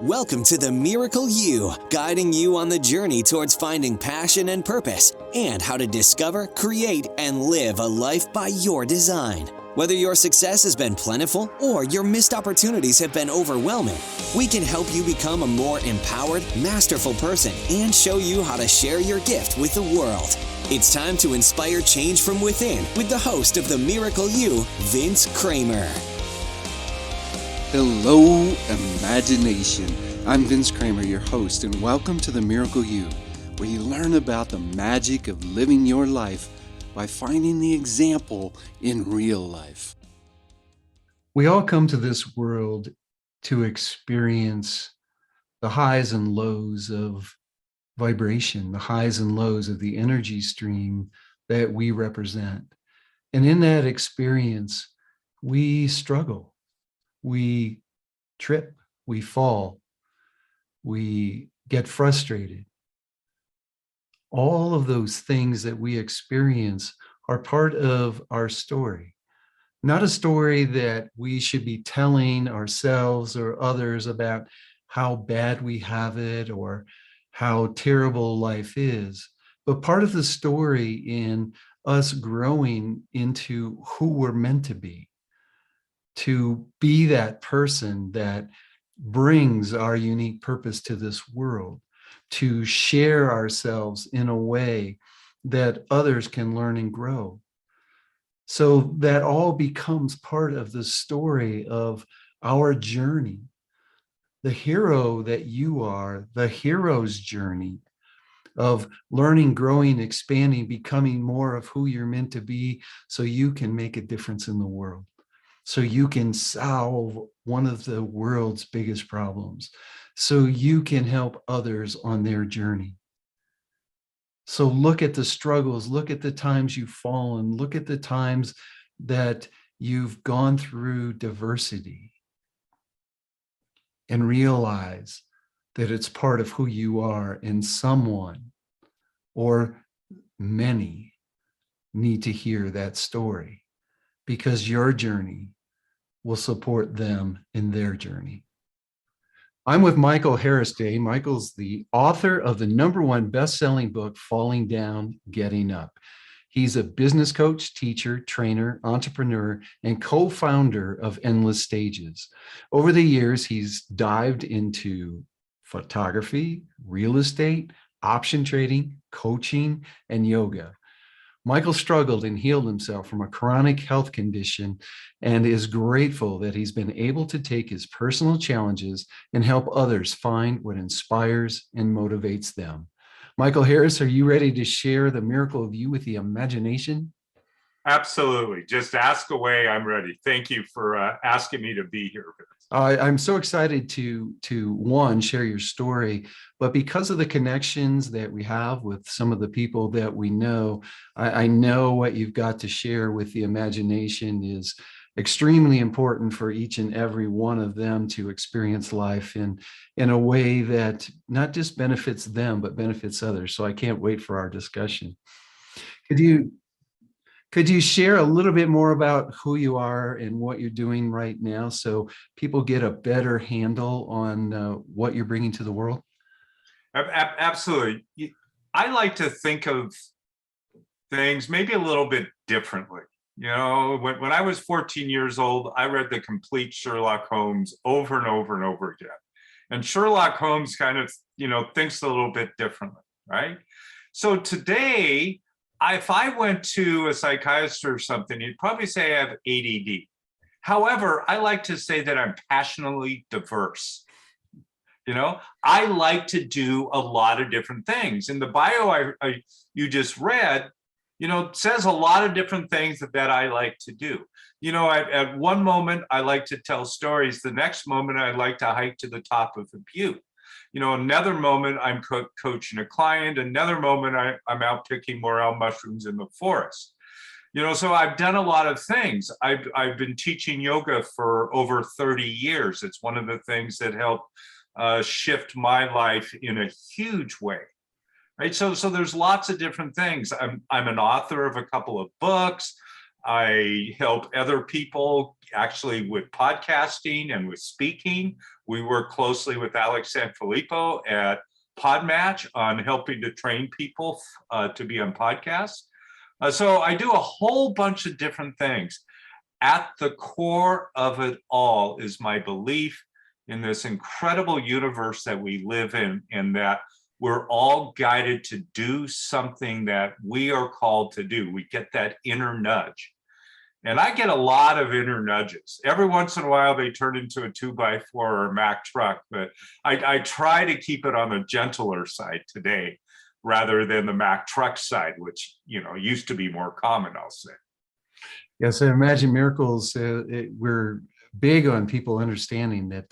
Welcome to the Miracle You, guiding you on the journey towards finding passion and purpose and how to discover, create, and live a life by your design. Whether your success has been plentiful or your missed opportunities have been overwhelming, we can help you become a more empowered, masterful person and show you how to share your gift with the world. It's time to inspire change from within with the host of the Miracle You, Vince Kramer. Hello, imagination. I'm Vince Kramer, your host, and welcome to the Miracle You, where you learn about the magic of living your life by finding the example in real life. We all come to this world to experience the highs and lows of vibration, the highs and lows of the energy stream that we represent. And in that experience, we struggle. We trip, we fall, we get frustrated. All of those things that we experience are part of our story, not a story that we should be telling ourselves or others about how bad we have it or how terrible life is, but part of the story in us growing into who we're meant to be that person that brings our unique purpose to this world, to share ourselves in a way that others can learn and grow. So that all becomes part of the story of our journey. The hero that you are, the hero's journey of learning, growing, expanding, becoming more of who you're meant to be so you can make a difference in the world. So you can solve one of the world's biggest problems. So you can help others on their journey. So look at the struggles, look at the times you've fallen, look at the times that you've gone through diversity and realize that it's part of who you are, and someone or many need to hear that story because your journey will support them in their journey. I'm with Michael Harris today. Michael's the author of the #1 best-selling book, Falling Down, Getting Up. He's a business coach, teacher, trainer, entrepreneur, and co-founder of Endless Stages. Over the years, he's dived into photography, real estate, option trading, coaching, and yoga. Michael struggled and healed himself from a chronic health condition and is grateful that he's been able to take his personal challenges and help others find what inspires and motivates them. Michael Harris, are you ready to share the miracle of you with the imagination? Absolutely. Just ask away. I'm ready. Thank you for asking me to be here. I'm so excited to one, share your story, but because of the connections that we have with some of the people that we know, I know what you've got to share with the imagination is extremely important for each and every one of them to experience life in a way that not just benefits them, but benefits others. So I can't wait for our discussion. Could you share a little bit more about who you are and what you're doing right now so people get a better handle on what you're bringing to the world? Absolutely. I like to think of things maybe a little bit differently. You know, when I was 14 years old, I read the complete Sherlock Holmes over and over and over again. And Sherlock Holmes kind of, thinks a little bit differently, right? So today, if I went to a psychiatrist or something, he'd probably say I have ADD. However, I like to say that I'm passionately diverse. I like to do a lot of different things. In the bio you just read, says a lot of different things that I like to do. At one moment, I like to tell stories. The next moment, I like to hike to the top of a butte. Another moment I'm coaching a client. Another moment I'm out picking morel mushrooms in the forest. So I've done a lot of things. I've been teaching yoga for over 30 years. It's one of the things that helped shift my life in a huge way. Right. So there's lots of different things. I'm an author of a couple of books. I help other people actually with podcasting and with speaking. We work closely with Alex Sanfilippo at Podmatch on helping to train people to be on podcasts. So I do a whole bunch of different things. At the core of it all is my belief in this incredible universe that we live in, and that we're all guided to do something that we are called to do. We get that inner nudge. And I get a lot of inner nudges. Every once in a while, they turn into a 2x4 or a Mack truck, but I try to keep it on the gentler side today, rather than the Mack truck side, which, used to be more common, I'll say. Yes, I imagine miracles. We're big on people understanding that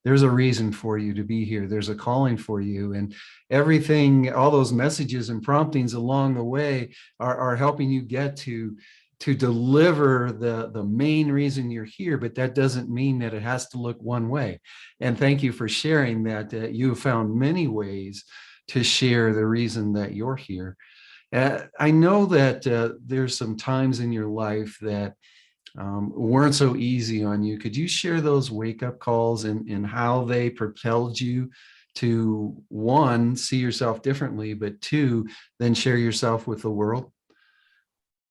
there's a reason for you to be here. There's a calling for you, and everything, all those messages and promptings along the way are helping you get to deliver the main reason you're here. But that doesn't mean that it has to look one way. And thank you for sharing that. You have found many ways to share the reason that you're here. I know that there's some times in your life that weren't so easy on you. Could you share those wake-up calls and how they propelled you to, one, see yourself differently, but two, then share yourself with the world?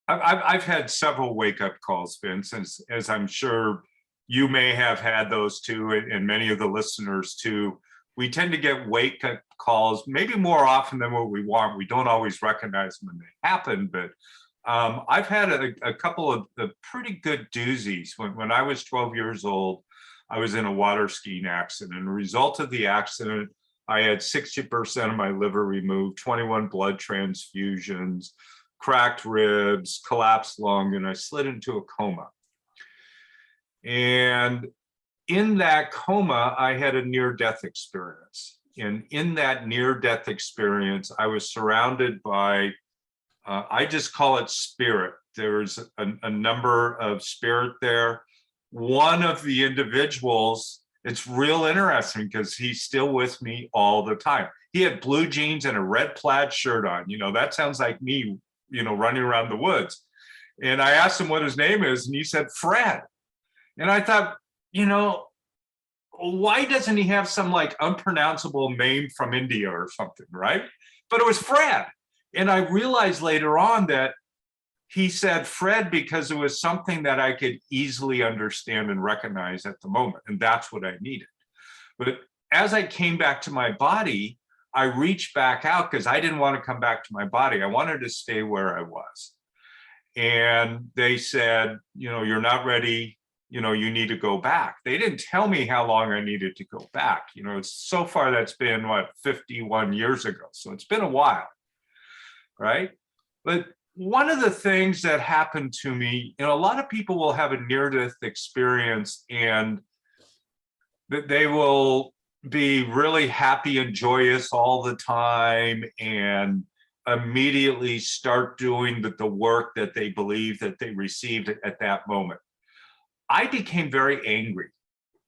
I've had several wake-up calls, Vince, as I'm sure you may have had those too, and many of the listeners too. We tend to get wake-up calls maybe more often than what we want. We don't always recognize them when they happen, but I've had a couple of pretty good doozies. When I was 12 years old, I was in a water skiing accident. And a result of the accident, I had 60% of my liver removed, 21 blood transfusions, cracked ribs, collapsed lung, and I slid into a coma. And in that coma, I had a near-death experience. And in that near-death experience, I was surrounded by, I just call it spirit. There's a number of spirit there. One of the individuals, it's real interesting because he's still with me all the time. He had blue jeans and a red plaid shirt on. That sounds like me, running around the woods. And I asked him what his name is, and he said, Fred. And I thought, why doesn't he have some like unpronounceable name from India or something, right? But it was Fred. And I realized later on that he said Fred because it was something that I could easily understand and recognize at the moment. And that's what I needed. But as I came back to my body, I reached back out because I didn't want to come back to my body. I wanted to stay where I was. And they said, you're not ready. You need to go back. They didn't tell me how long I needed to go back. So far that's been 51 years ago. So it's been a while, right? But one of the things that happened to me, a lot of people will have a near-death experience and that they will be really happy and joyous all the time and immediately start doing the work that they believe that they received at that moment. I became very angry,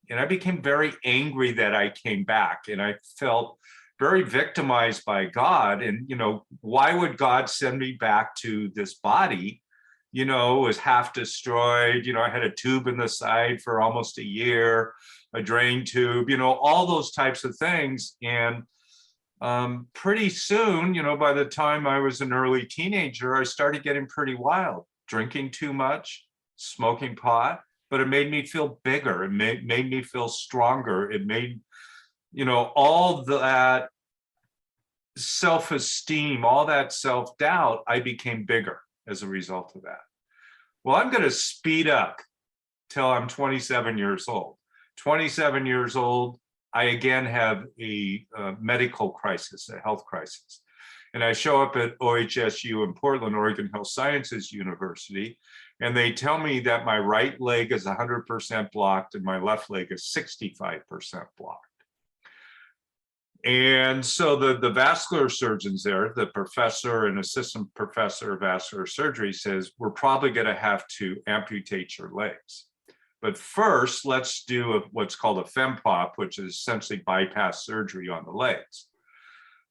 and I became very angry that I came back, and I felt very victimized by God. And, why would God send me back to this body? It was half destroyed. I had a tube in the side for almost a year, a drain tube, all those types of things. And pretty soon, by the time I was an early teenager, I started getting pretty wild, drinking too much, smoking pot. But it made me feel bigger. It made me feel stronger. It made, all that self-esteem, all that self-doubt, I became bigger as a result of that. Well, I'm going to speed up till I'm 27 years old. 27 years old, I again have a medical crisis, a health crisis. And I show up at OHSU in Portland, Oregon Health Sciences University, and they tell me that my right leg is 100% blocked and my left leg is 65% blocked. And so the vascular surgeons there, the professor and assistant professor of vascular surgery says, we're probably going to have to amputate your legs. But first, let's do what's called a FemPop, which is essentially bypass surgery on the legs.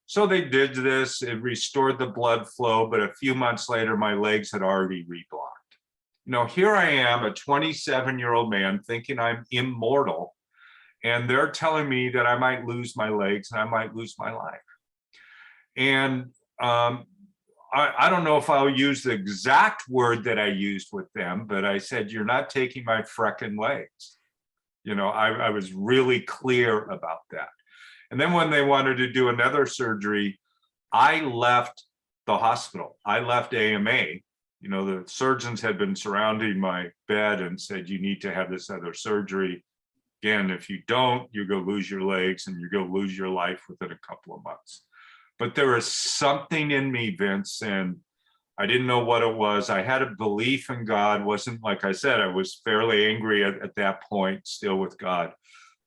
So they did this, it restored the blood flow, but a few months later, my legs had already reblocked. Here I am, a 27-year-old man thinking I'm immortal, And they're telling me that I might lose my legs and I might lose my life. And I don't know if I'll use the exact word that I used with them, but I said, "You're not taking my freckin' legs." I was really clear about that. And then when they wanted to do another surgery, I left the hospital. I left AMA. The surgeons had been surrounding my bed and said, "You need to have this other surgery. Again, if you don't, you're going to lose your legs and you're going to lose your life within a couple of months." But there was something in me, Vince, and I didn't know what it was. I had a belief in God. Wasn't, like I said, I was fairly angry at that point, still with God.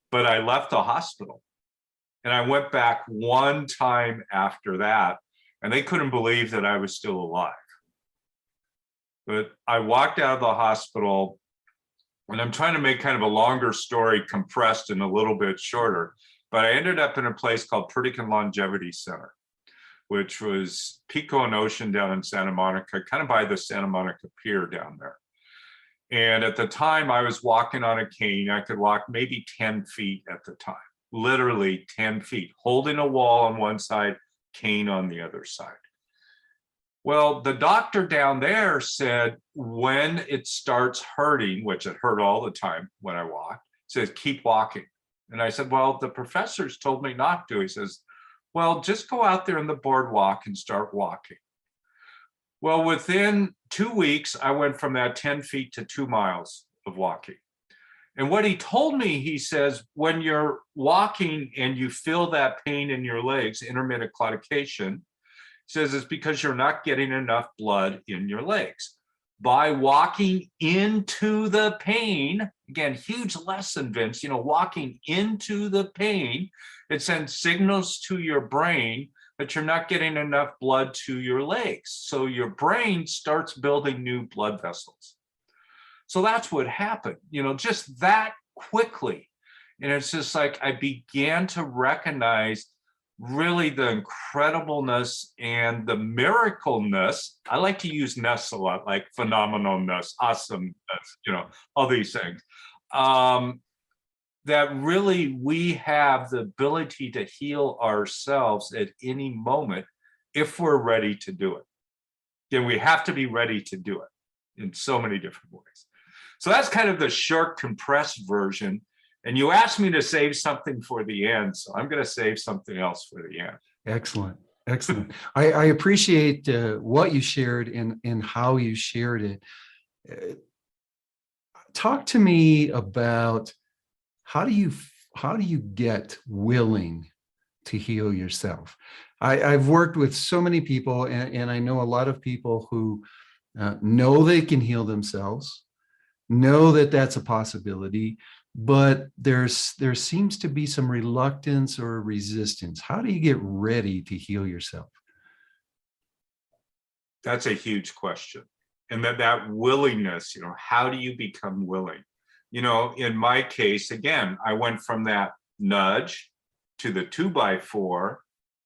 But I left the hospital and I went back one time after that, and they couldn't believe that I was still alive. But I walked out of the hospital, and I'm trying to make kind of a longer story compressed and a little bit shorter, but I ended up in a place called Pritikin Longevity Center, which was Pico and Ocean down in Santa Monica, kind of by the Santa Monica Pier down there. And at the time I was walking on a cane. I could walk maybe 10 feet at the time, literally 10 feet, holding a wall on one side, cane on the other side. Well, the doctor down there said, when it starts hurting, which it hurt all the time when I walked, says, "Keep walking." And I said, "Well, the professors told me not to." He says, "Well, just go out there on the boardwalk and start walking." Well, within 2 weeks, I went from that 10 feet to 2 miles of walking. And what he told me, he says, when you're walking and you feel that pain in your legs, intermittent claudication, says it's because you're not getting enough blood in your legs. By walking into the pain, again, huge lesson, Vince, walking into the pain, it sends signals to your brain that you're not getting enough blood to your legs. So your brain starts building new blood vessels. So that's what happened, just that quickly. And it's just like I began to recognize really the incredibleness and the miracleness. I like to use ness a lot, like phenomenalness, awesomeness, all these things. That really we have the ability to heal ourselves at any moment if we're ready to do it. Then we have to be ready to do it in so many different ways. So that's kind of the short, compressed version. And you asked me to save something for the end, so I'm going to save something else for the end. Excellent. Excellent. I appreciate what you shared and how you shared it. Talk to me about how do you get willing to heal yourself? I've worked with so many people, and I know a lot of people who know they can heal themselves, know that that's a possibility, but there seems to be some reluctance or resistance. How do you get ready to heal yourself? That's a huge question. And that willingness, how do you become willing? In my case, again, I went from that nudge to the 2x4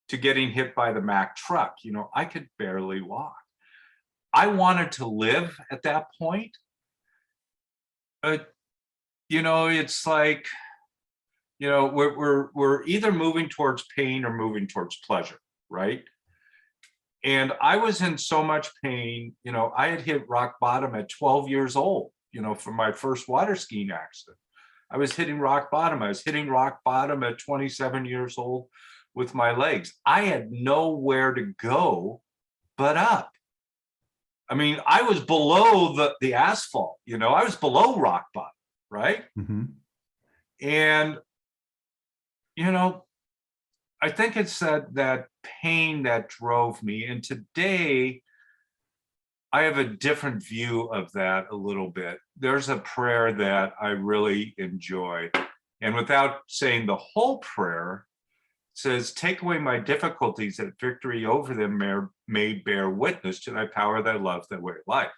to getting hit by the Mack truck. I could barely walk. I wanted to live at that point. It's like, we're either moving towards pain or moving towards pleasure, right? And I was in so much pain. I had hit rock bottom at 12 years old, from my first water skiing accident. I was hitting rock bottom. I was hitting rock bottom at 27 years old with my legs. I had nowhere to go but up. I mean, I was below the asphalt, I was below rock bottom, right? Mm-hmm. And, I think it's that pain that drove me. And today, I have a different view of that a little bit. There's a prayer that I really enjoy. And without saying the whole prayer, it says, "Take away my difficulties, that victory over them may bear witness to thy power, thy love, thy way of life."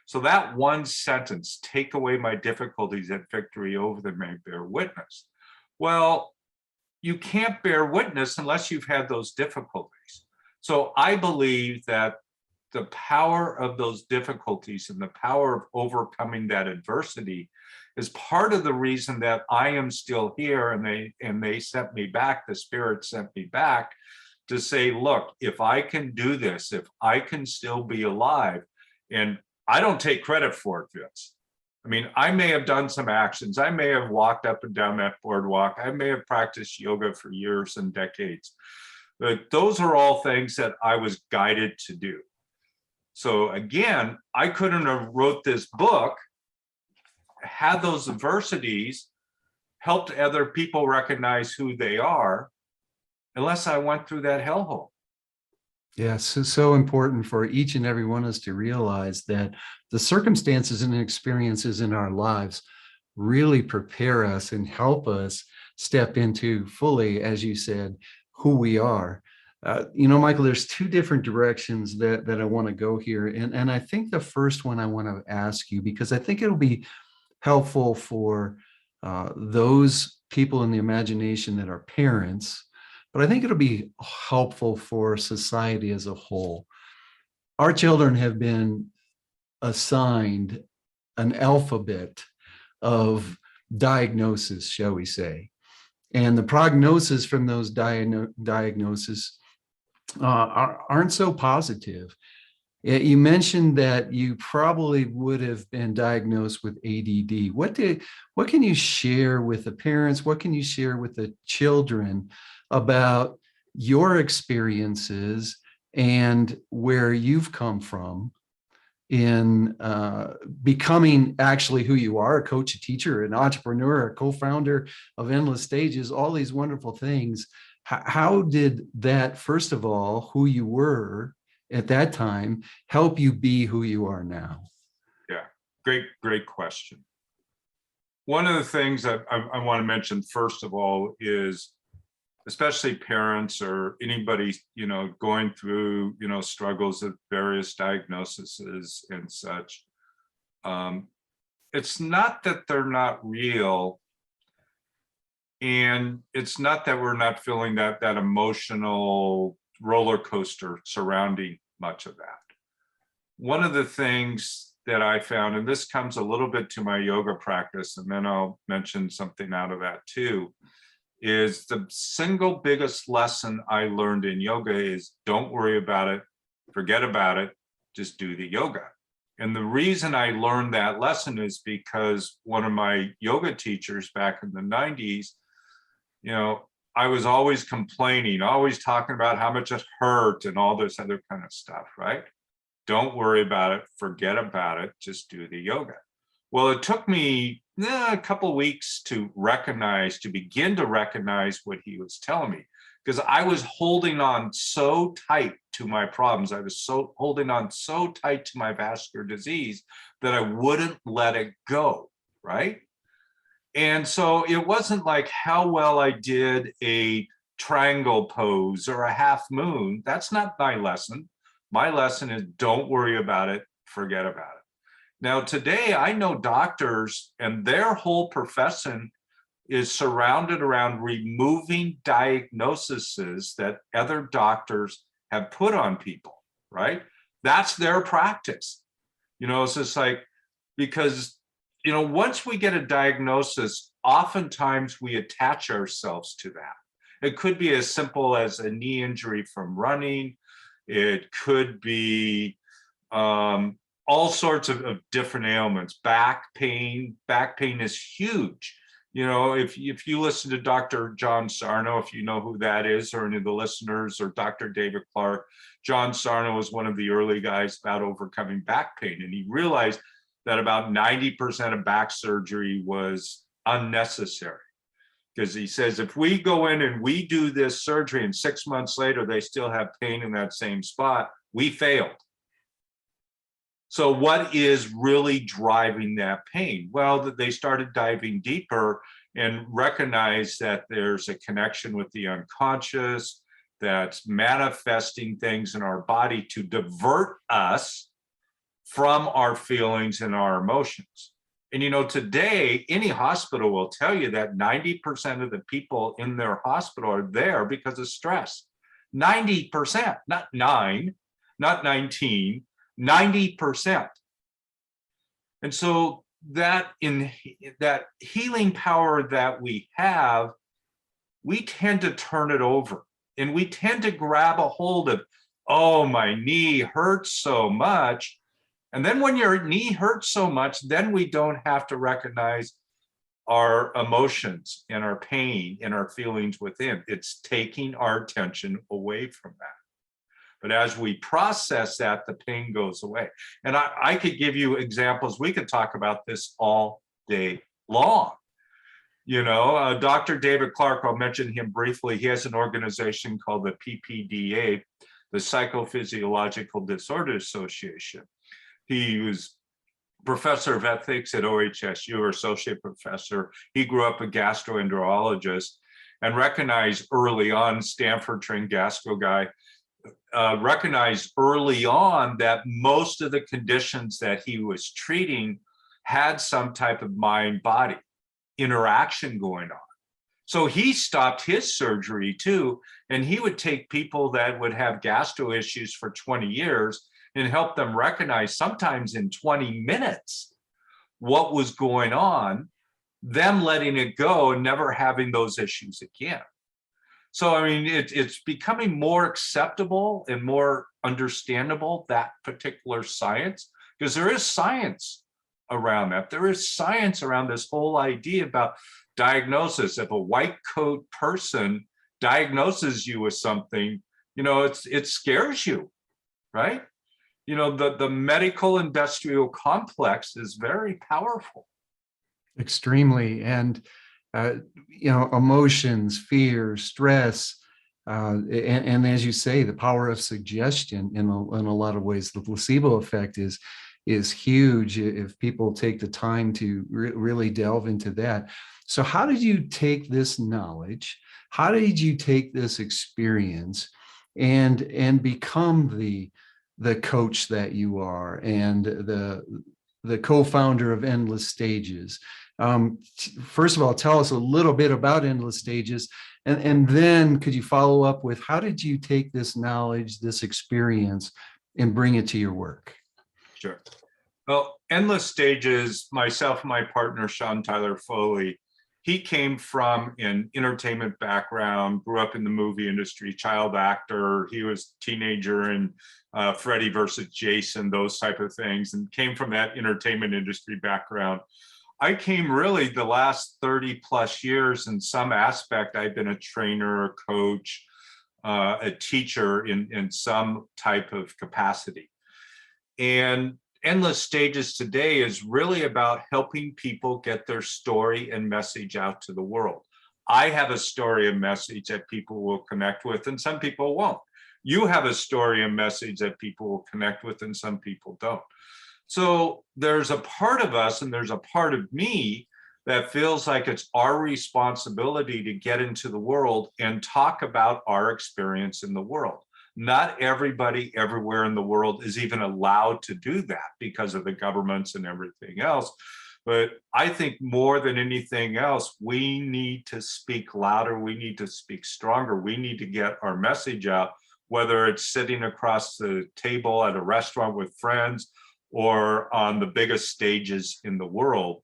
So that one sentence, "Take away my difficulties, that victory over them may bear witness." Well, you can't bear witness unless you've had those difficulties. So I believe that the power of those difficulties and the power of overcoming that adversity is part of the reason that I am still here, and they sent me back, the spirit sent me back to say, look, if I can do this, if I can still be alive, and I don't take credit for it, Vince. I mean, I may have done some actions. I may have walked up and down that boardwalk. I may have practiced yoga for years and decades. But those are all things that I was guided to do. So again, I couldn't have wrote this book, had those adversities, helped other people recognize who they are, unless I went through that hellhole. Yes, it's so important for each and every one of us to realize that the circumstances and experiences in our lives really prepare us and help us step into fully, as you said, who we are. Michael, there's two different directions that I want to go here. And I think the first one I want to ask you, because I think it'll be helpful for those people in the imagination that are parents, but I think it'll be helpful for society as a whole. Our children have been assigned an alphabet of diagnosis, shall we say. And the prognosis from those diagnoses aren't so positive. You mentioned that you probably would have been diagnosed with ADD. What can you share with the parents? What can you share with the children about your experiences and where you've come from in becoming actually who you are, a coach, a teacher, an entrepreneur, a co-founder of Endless Stages, all these wonderful things. How did that, first of all, who you were at that time, help you be who you are now? Yeah, great question. One of the things I want to mention, first of all, is especially parents or anybody, going through, struggles of various diagnoses and such. It's not that they're not real. And it's not that we're not feeling that emotional roller coaster surrounding much of that. One of the things that I found, and this comes a little bit to my yoga practice, and then I'll mention something out of that too, is the single biggest lesson I learned in yoga is don't worry about it, forget about it, just do the yoga. And the reason I learned that lesson is because one of my yoga teachers back in the 90s, I was always complaining, always talking about how much it hurt and all this other kind of stuff, right? Don't worry about it, forget about it, just do the yoga. Well, it took me a couple of weeks to begin to recognize what he was telling me, because I was holding on so tight to my problems. I was holding on so tight to my vascular disease that I wouldn't let it go, right? And so it wasn't like how well I did a triangle pose or a half moon. That's not my lesson. My lesson is don't worry about it, forget about it. Now, today, I know doctors and their whole profession is surrounded around removing diagnoses that other doctors have put on people, right? That's their practice. It's just like, because, once we get a diagnosis, oftentimes we attach ourselves to that. It could be as simple as a knee injury from running. It could be all sorts of different ailments. Back pain is huge. If you listen to Dr. John Sarno, if you know who that is, or any of the listeners, or Dr. David Clark, John Sarno was one of the early guys about overcoming back pain. And he realized that about 90% of back surgery was unnecessary. Because he says, if we go in and we do this surgery and 6 months later, they still have pain in that same spot, we failed. So what is really driving that pain? Well, they started diving deeper and recognized that there's a connection with the unconscious that's manifesting things in our body to divert us from our feelings and our emotions. And today, any hospital will tell you that 90% of the people in their hospital are there because of stress. 90%, not 9. not 19, 90%. And so that in that healing power that we have, we tend to turn it over, and we tend to grab a hold of, oh, my knee hurts so much. And then when your knee hurts so much, then we don't have to recognize our emotions and our pain and our feelings within. It's taking our attention away from that. But as we process that, the pain goes away. And I could give you examples. We could talk about this all day long. You know, Dr. David Clark, I'll mention him briefly. He has an organization called the PPDA, the Psychophysiological Disorder Association. He was professor of ethics at OHSU, or associate professor. He grew up a gastroenterologist and recognized early on, Stanford trained gastro guy, recognized early on that most of the conditions that he was treating had some type of mind-body interaction going on. So he stopped his surgery too, and he would take people that would have gastro issues for 20 years and help them recognize, sometimes in 20 minutes, what was going on, them letting it go and never having those issues again. So, I mean, it's becoming more acceptable and more understandable, that particular science, because there is science around that. There is science around this whole idea about diagnosis. If a white coat person diagnoses you with something, you know, it scares you, right? You know, the medical industrial complex is very powerful. Extremely. And you know, emotions, fear, stress, and as you say, the power of suggestion in a lot of ways. The placebo effect is huge if people take the time to really delve into that. So how did you take this knowledge? How did you take this experience and become the coach that you are, and the co-founder of Endless Stages? First of all, tell us a little bit about Endless Stages, and then could you follow up with, how did you take this knowledge, this experience, and bring it to your work? Sure. Well, Endless Stages, myself and my partner, Sean Tyler Foley, he came from an entertainment background, grew up in the movie industry, child actor. He was a teenager in Freddy versus Jason, those type of things, and came from that entertainment industry background. I came really the last 30 plus years. In some aspect, I've been a trainer, a coach, a teacher in some type of capacity. And Endless Stages today is really about helping people get their story and message out to the world. I have a story and message that people will connect with, and some people won't. You have a story and message that people will connect with, and some people don't. So there's a part of us, and there's a part of me, that feels like it's our responsibility to get into the world and talk about our experience in the world. Not everybody everywhere in the world is even allowed to do that because of the governments and everything else. But I think more than anything else, we need to speak louder. We need to speak stronger. We need to get our message out, whether it's sitting across the table at a restaurant with friends or on the biggest stages in the world.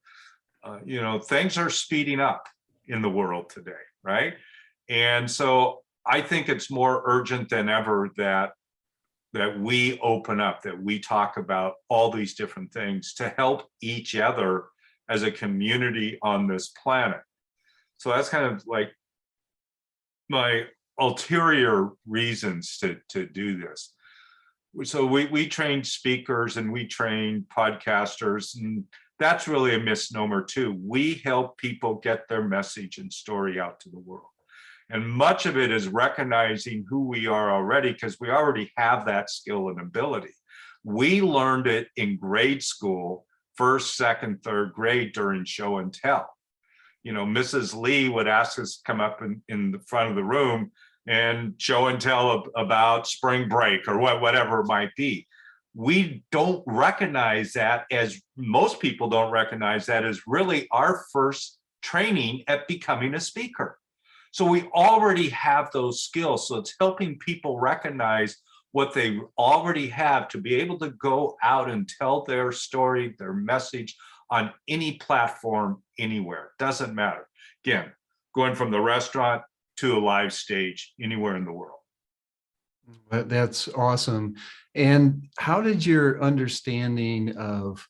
You know, things are speeding up in the world today, right? And so I think it's more urgent than ever that we open up, that we talk about all these different things to help each other as a community on this planet. So that's kind of like my ulterior reasons to do this. So we train speakers and we train podcasters, and that's really a misnomer too. We help people get their message and story out to the world. And much of it is recognizing who we are already, because we already have that skill and ability. We learned it in grade school, first, second, third grade during show and tell. You know, Mrs. Lee would ask us to come up in the front of the room and show and tell about spring break or whatever it might be. We don't recognize that, as most people don't recognize that, as really our first training at becoming a speaker. So we already have those skills. So it's helping people recognize what they already have to be able to go out and tell their story, their message on any platform, anywhere. Doesn't matter. Again, going from the restaurant to a live stage anywhere in the world. That's awesome. And how did your understanding of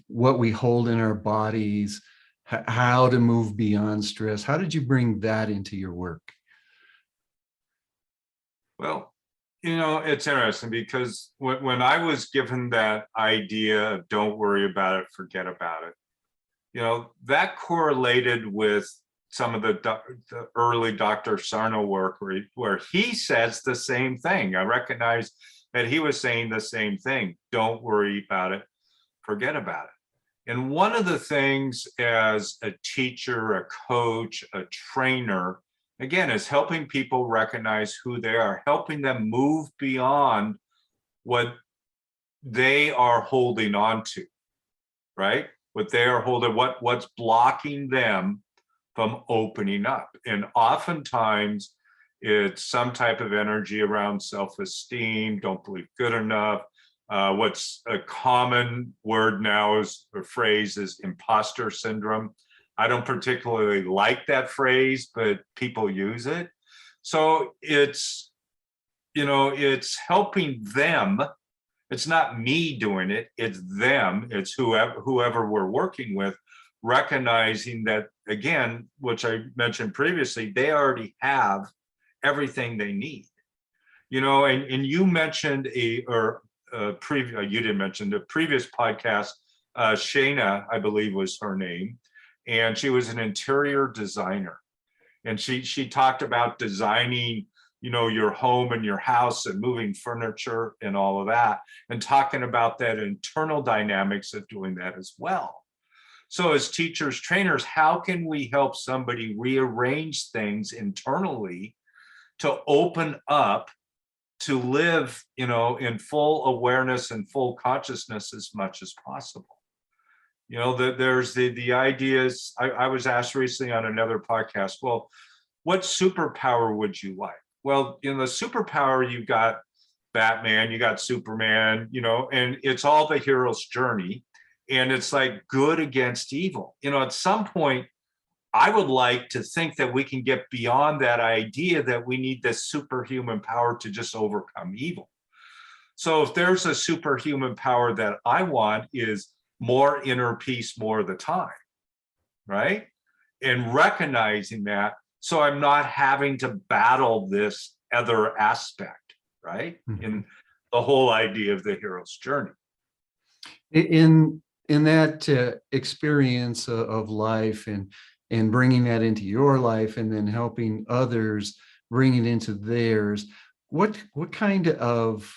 what we hold in our bodies, how to move beyond stress, how did you bring that into your work? Well, it's interesting because when I was given that idea of don't worry about it, forget about it, that correlated with some of the early Dr. Sarno work where he says the same thing. I recognize that he was saying the same thing. Don't worry about it, forget about it. And one of the things as a teacher, a coach, a trainer, again, is helping people recognize who they are, helping them move beyond what they are holding on to, right? What they are holding, what's blocking them from opening up. And oftentimes it's some type of energy around self-esteem, don't believe good enough. What's a common word now is, or phrase, is imposter syndrome. I don't particularly like that phrase, but people use it. So it's helping them. It's not me doing it, it's them, it's whoever we're working with, recognizing that, again, which I mentioned previously, they already have everything they need. And you mentioned you didn't mention the previous podcast, Shayna, I believe was her name, and she was an interior designer. And she talked about designing, your home and your house and moving furniture and all of that, and talking about that internal dynamics of doing that as well. So as teachers, trainers, how can we help somebody rearrange things internally to open up, to live, in full awareness and full consciousness as much as possible? There's the ideas. I was asked recently on another podcast, well, what superpower would you like? Well, the superpower, you've got Batman, you got Superman, and it's all the hero's journey. And it's like good against evil. At some point, I would like to think that we can get beyond that idea that we need this superhuman power to just overcome evil. So if there's a superhuman power that I want, is more inner peace more of the time, right? And recognizing that, so I'm not having to battle this other aspect, right? Mm-hmm. In the whole idea of the hero's journey. In that experience of life and bringing that into your life and then helping others bring it into theirs, what kind of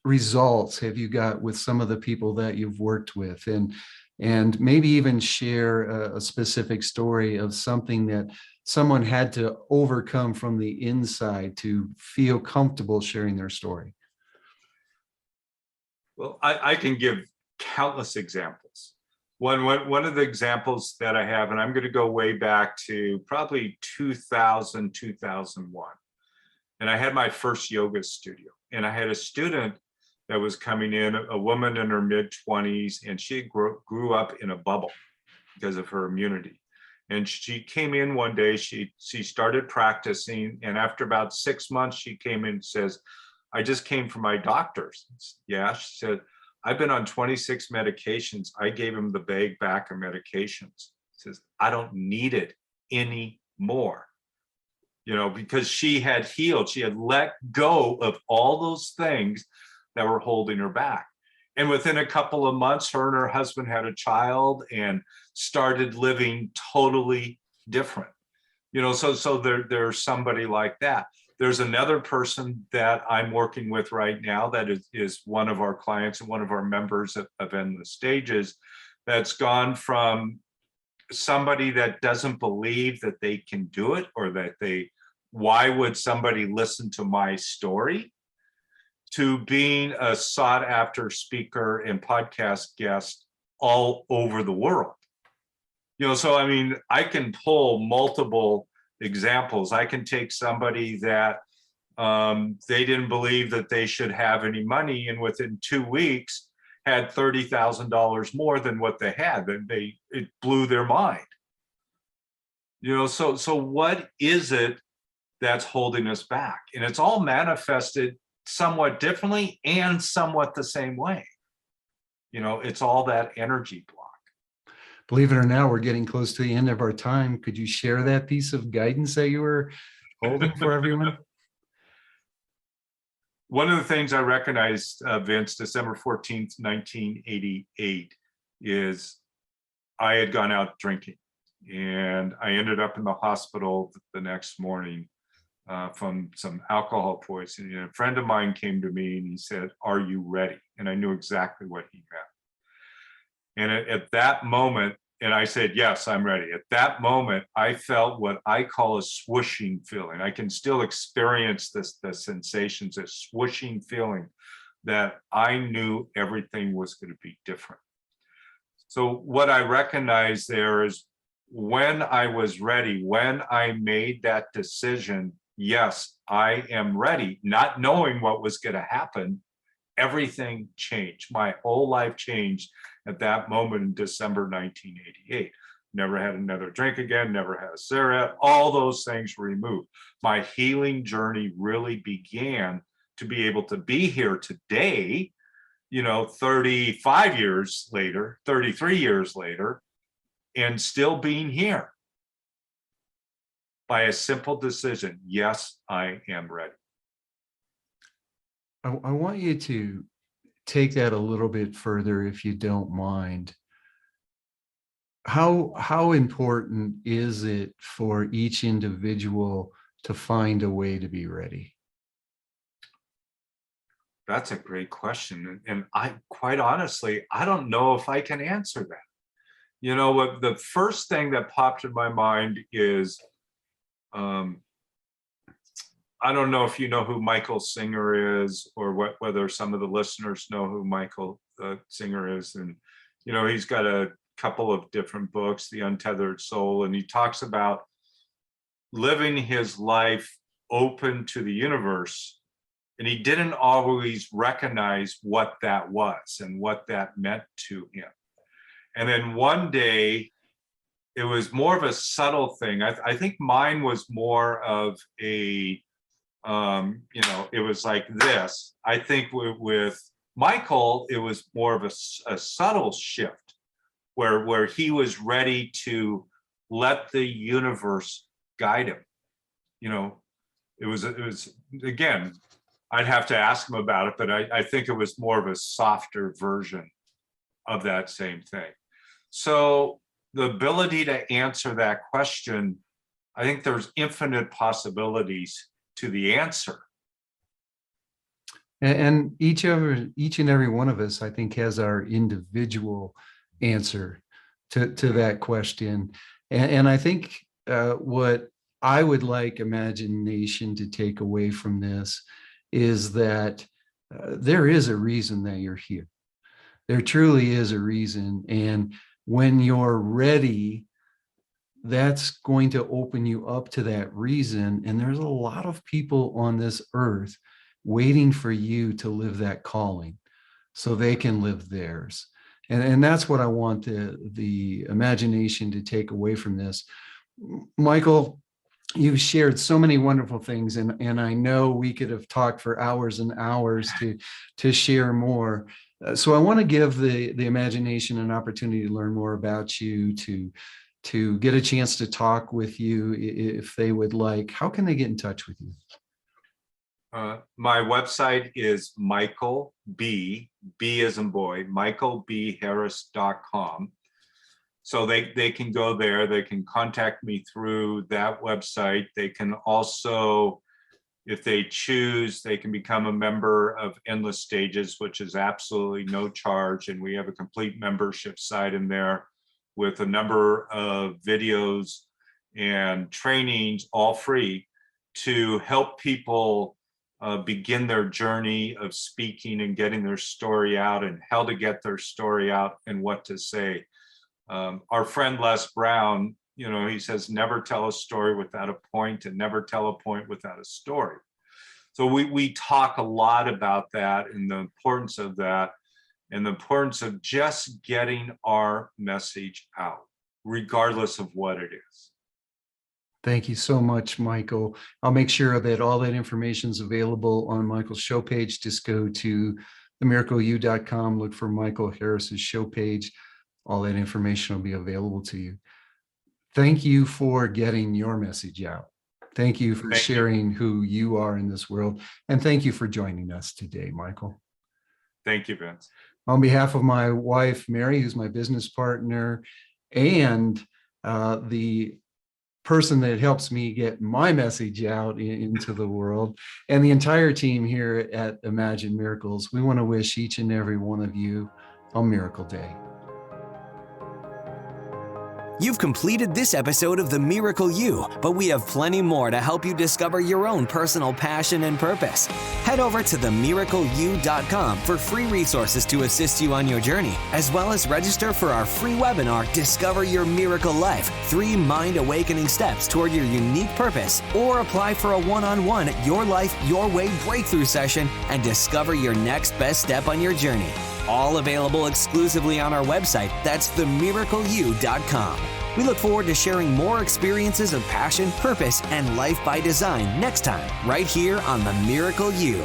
results have you got with some of the people that you've worked with, and maybe even share a specific story of something that someone had to overcome from the inside to feel comfortable sharing their story? Well, I can give countless examples. One of the examples that I have, and I'm going to go way back to probably 2000, 2001. And I had my first yoga studio, and I had a student that was coming in, a woman in her mid-20s, and she grew up in a bubble because of her immunity. And she came in one day, she started practicing, and after about 6 months, she came in and says, I just came from my doctor's. Yeah, she said, I've been on 26 medications. I gave him the bag back of medications. Says, I don't need it anymore. Because she had healed, she had let go of all those things that were holding her back. And within a couple of months, her and her husband had a child and started living totally different. So there's somebody like that. There's another person that I'm working with right now that is one of our clients and one of our members of Endless Stages, that's gone from somebody that doesn't believe that they can do it, or why would somebody listen to my story, to being a sought after speaker and podcast guest all over the world. So I mean, I can pull multiple examples. I can take somebody that They didn't believe that they should have any money, and within 2 weeks had $30,000 more than what they had. And it blew their mind. So what is it that's holding us back? And it's all manifested somewhat differently and somewhat the same way. It's all that energy block. Believe it or not, we're getting close to the end of our time. Could you share that piece of guidance that you were holding for everyone? One of the things I recognized, Vince, December 14th, 1988, is I had gone out drinking, and I ended up in the hospital the next morning from some alcohol poisoning. And a friend of mine came to me and he said, "Are you ready?" And I knew exactly what he meant. And at that moment, and I said, "Yes, I'm ready." At that moment, I felt what I call a swooshing feeling. I can still experience the sensations, a swooshing feeling that I knew everything was going to be different. So what I recognized there is when I was ready, when I made that decision, yes, I am ready, not knowing what was going to happen, everything changed. My whole life changed at that moment in December 1988. Never had another drink again, never had a cigarette, all those things were removed. My healing journey really began to be able to be here today, 35 years later, 33 years later, and still being here by a simple decision. Yes, I am ready. I want you to take that a little bit further, if you don't mind. How important is it for each individual to find a way to be ready? That's a great question. And I, quite honestly, I don't know if I can answer that. What the first thing that popped in my mind is, I don't know if you know who Michael Singer is, or whether some of the listeners know who Michael Singer is. And, he's got a couple of different books, The Untethered Soul, and he talks about living his life open to the universe. And he didn't always recognize what that was and what that meant to him. And then one day, it was more of a subtle thing. I think mine was more of a, it was like this. I think with Michael, it was more of a subtle shift where he was ready to let the universe guide him. It was again, I'd have to ask him about it, but I think it was more of a softer version of that same thing. So the ability to answer that question, I think there's infinite possibilities to the answer. And each and every one of us, I think, has our individual answer to that question. And I think what I would like Imagination to take away from this is that there is a reason that you're here. There truly is a reason. And when you're ready, that's going to open you up to that reason. And there's a lot of people on this earth waiting for you to live that calling so they can live theirs. And that's what I want the Imagination to take away from this. Michael, you've shared so many wonderful things, and I know we could have talked for hours and hours to share more. So I want to give the Imagination an opportunity to learn more about you, to get a chance to talk with you if they would like. How can they get in touch with you? My website is Michael B as in boy, michaelbharris.com. So they can go there. They can contact me through that website. They can also, if they choose, they can become a member of Endless Stages, which is absolutely no charge. And we have a complete membership site in there with a number of videos and trainings, all free, to help people begin their journey of speaking and getting their story out, and how to get their story out and what to say. Our friend Les Brown, he says, never tell a story without a point, and never tell a point without a story. So we talk a lot about that and the importance of that and the importance of just getting our message out, regardless of what it is. Thank you so much, Michael. I'll make sure that all that information is available on Michael's show page. Just go to themiracleu.com, look for Michael Harris's show page. All that information will be available to you. Thank you for getting your message out. Thank you for sharing who you are in this world. And thank you for joining us today, Michael. Thank you, Vince. On behalf of my wife, Mary, who's my business partner, and the person that helps me get my message out into the world, and the entire team here at Imagine Miracles, we want to wish each and every one of you a miracle day. You've completed this episode of The Miracle You, but we have plenty more to help you discover your own personal passion and purpose. Head over to themiracleu.com for free resources to assist you on your journey, as well as register for our free webinar, Discover Your Miracle Life, 3 Mind Awakening Steps Toward Your Unique Purpose, or apply for a one-on-one Your Life, Your Way breakthrough session and discover your next best step on your journey. All available exclusively on our website. That's themiracleu.com. We look forward to sharing more experiences of passion, purpose, and life by design next time, right here on The Miracle You.